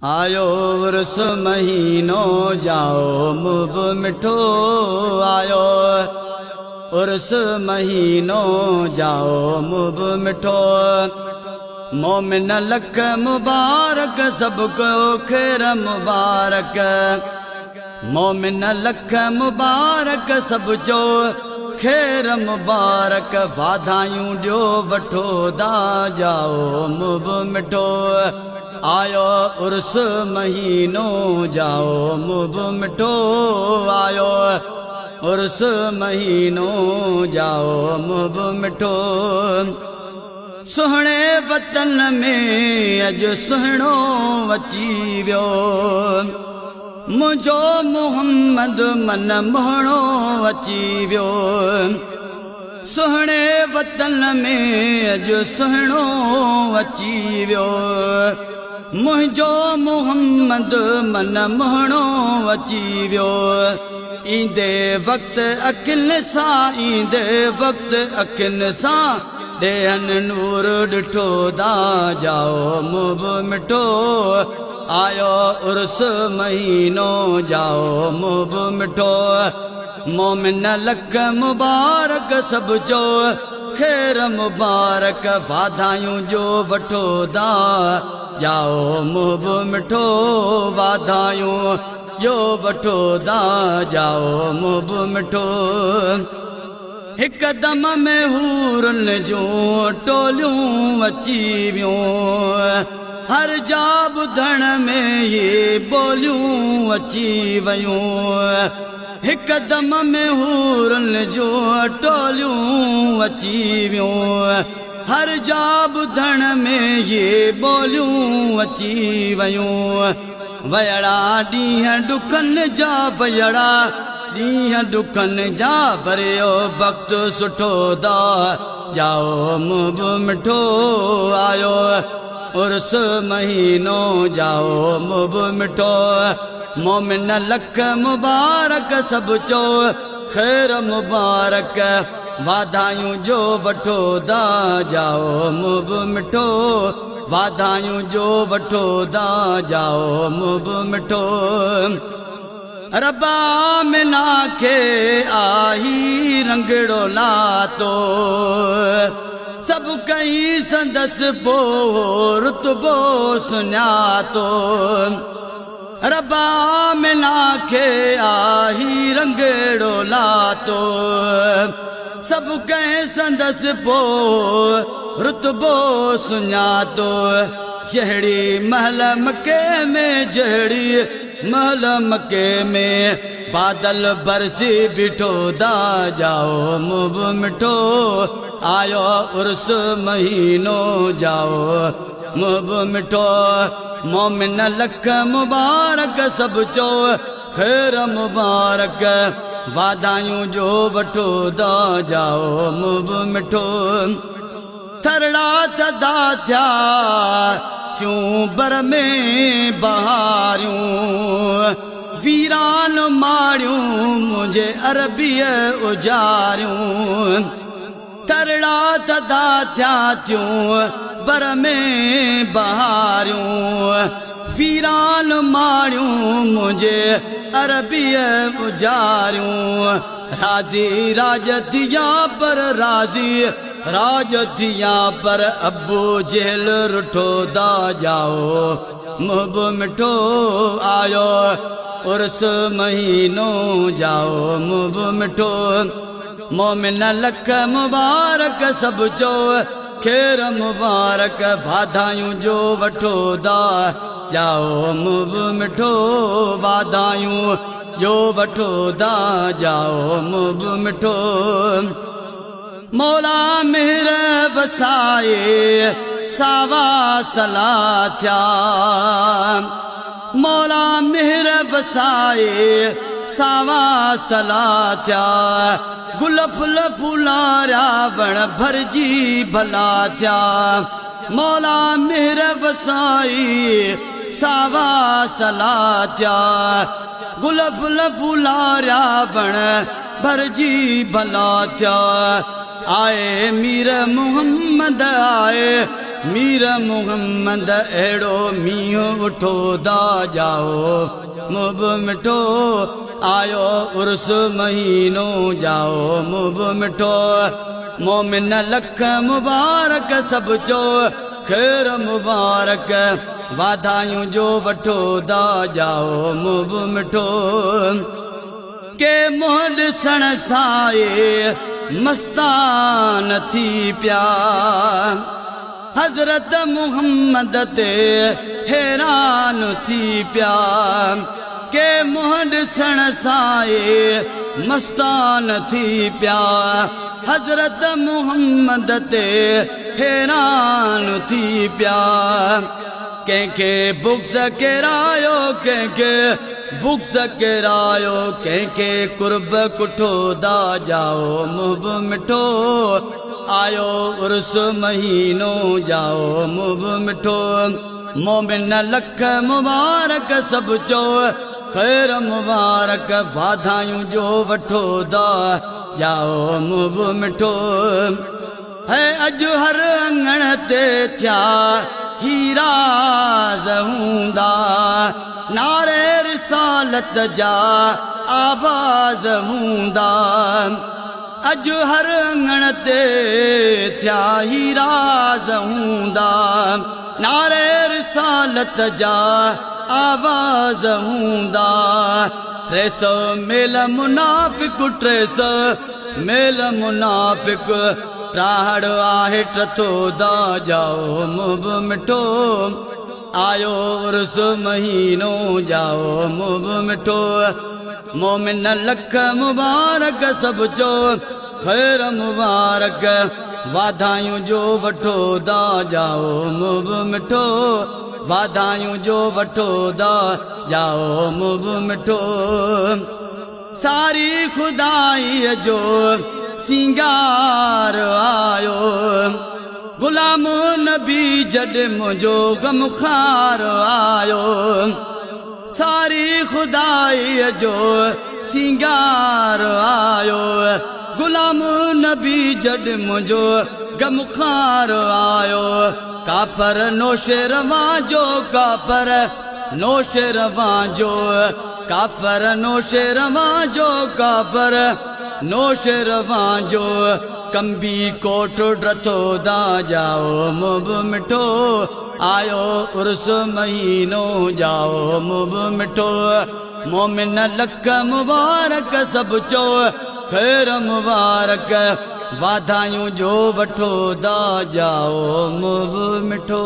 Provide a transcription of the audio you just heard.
आयो उर्स महीनो जाओ मुब मिठो आयो उर्स महीनो जाओ मुब मिठो मोमिन लख मुबारक सबको खैर मुबारक मोमिन लख मुबारक सब जो खैर मुबारक वाधायूं ॾियो वठो दा जाओ मुब मिठो आयो उर्स महीनो जाओ मुब मिठो आयो उर्स महीनो जाओ मुब मिठो सुहणे वतन में अज सुहणो अची वियो मुझो मोहम्मद मन मोहणो अची वियो सुहणे वतन में अज सुहणो अची वियो मुझो मोहम्मद मन मोहणो अची वियो ईंदे वक्त अखिल सां ईंदे वक्त अखिल सां ॾेहन नूर ॾिठो दा जाओ मुब मिठो आयो उर्स महीनो जाओ मुब मिठो मोमिन लख मुबारक सब जो खैर मुबारक वाधायूं जो वठो दा जाओ मुब मिठो वाधायूं जो वठो दा जाओ मुब मिठो हिकदम में हूरन जूं टोलियूं अची वियूं हर जा ॿुधण में ये बोलियूं अची वयूं हिकदम में हूरन जूं टोलियूं अची वियूं हर जा ॿुधण में ये बोलियूं अची वयूं वयड़ा ॾींहं ॾुखन जा वयड़ा ॾींहं ॾुखन जा वरियो वक़्तु सुठो दा जाओ मुब मिठो आयो उर्स महीनो जाओ मुब मिठो मोमिन लख मुबारक सब चो खैर मुबारक वाधायूं जो वठो दा जाओ मुब मिठो वाधायूं जो वठो दा जाओ मुब मिठो रबा मिना के आई रंगड़ो लातो सब कई संदस पो रुतबो सुञातो रबा मिना के आई रंगड़ो लातो सब कई संदस पो रुतबो सुञातो जहड़ी महल मके में जहड़ी महल मके में बादल बरसी बिठो दा जाओ मुब मिठो आयो उर्स महीनो जाओ मुब मिठो मोमिन लख मुबारक सब चो खैर मुबारक वाधायूं जो वठो दा जाओ मुब मिठो थरड़ा थदा थिया चूबर में बहारियूं वीरान मारियूं मुझे अरबीअ उजारियूं थरड़ा थदा थिया चूबर में बहारियूं वीरान मारियूं मुझे अरबीअ उजारियूं राजी राज थिया पर राजी राज थिया पर अबू जेल रुठो दा जाओ मुब मिठो आयो उर्स महीनो जाओ मुब मिठो मोमिन लख मुबारक सब जो खैर मुबारक वाधायूं जो वठो दा जाओ मुब मिठो वाधायूं जो वठो दा जाओ मुब मिठो मौला मेहर वसाए सावा सला थिया मौला मेहर वसाए सावा सला थिया गुल फुल फुलारिया वण भरजी भला थिया मौला मेहर वसाए सावा सला थिया गुल फुल फुलारिया वण भरजी भला थिया आए मीर मोहम्मद आए मीर मुहम्मद अहिड़ो मींहुं उठो दा जाओ मुब मिठो आयो उर्स महीनो जाओ मुब मिठो मोमिन लख मुबारक सब चो खैर मुबारक वाधायूं जो वठो दा जाओ मुब मिठो के मुंहुं ॾिसण साए मस्तान थी पिया हज़रत मुहम्मद ते हैरान थी पिया के मुंहुं ॾिसण साए मस्तान थी पिया हज़रत मुहम्मद ते हैरान थी पिया कंहिंखे बुक्स केरायो कंहिंखे बुक्स केरायो कंहिंखे कुर्ब कुठो दा जाओ मुब मिठो आयो उर्स महीनो जाओ मुब मिठो मोमिन लख मुबारक सब चो खैर मुबारक वाधायूं जो वठो दा जाओ मुब मिठो है अॼु हर अंगण ते थिया हीराज़ हूंदा नारे रिसालत जा आवाज़ हूंदा अॼु हर अंगण ते थिया हीराज़ हूंदा नारे रिसालत जा आवाज़ हूंदा 300 मेल मुनाफ़िक 300 मेल मुनाफ़िक त्राहड़ आहे टथो दा जाओ मुब मिठो आयो उर्स महीनो जाओ मुब मिठो मोमिन लख मुबारक सब चो खैर मुबारक वाधायूं जो वठो दा जाओ मुब मिठो वाधायूं जो वठो दा जाओ मुब मिठो सारी खुदाई जो सिंगार आयो गुलाम नबी जड मुझो गमखार आयो सारी खुदाई जो सिंगार आयो गुलाम नबी जड मुझो गमखार आयो काफर नौशेरवा जो काफर नौशेरवा जो काफर नौशेरवा जो काफर नौशेरवा जो कंबी कोट ड्रथो दा जाओ मुब मिठो आयो उर्स महीनो जाओ मुब मिठो मोमिन लख मुबारक सब चो खैर मुबारक वाधायूं जो वठो दा जाओ मुब मिठो।